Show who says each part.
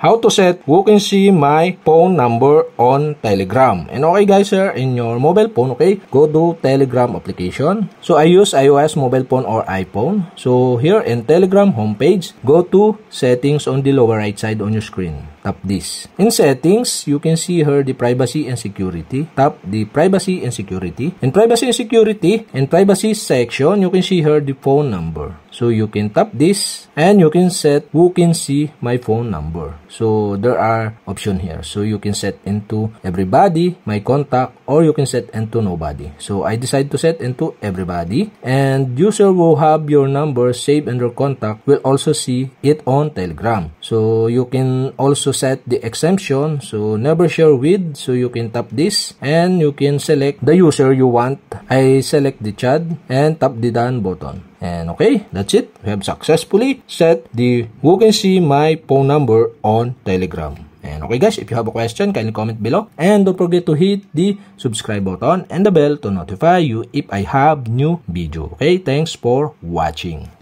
Speaker 1: how to set who can see my phone number on Telegram. And okay guys, here in your mobile phone, okay, go to Telegram application. So I use iOS mobile phone or iPhone. So here in Telegram homepage, go to settings on the lower right side on your screen. Tap this. In settings, you can see here the privacy and security. Tap the privacy and security. In privacy and security, in privacy section, you can see here the phone number. So you can tap this and you can set who can see my phone number. So there are options here. So you can set into everybody, my contact, or you can set into nobody. So I decide to set into everybody, and user who have your number saved under contact will also see it on Telegram. So you can also set the exemption, so never share with. So you can tap this and you can select the user you want. I select the Chad and tap the done button. And okay, that's it. We have successfully set the who can see my phone number on Telegram. And okay guys, if you have a question, kindly comment below. And don't forget to hit the subscribe button and the bell to notify you if I have new video. Okay, thanks for watching.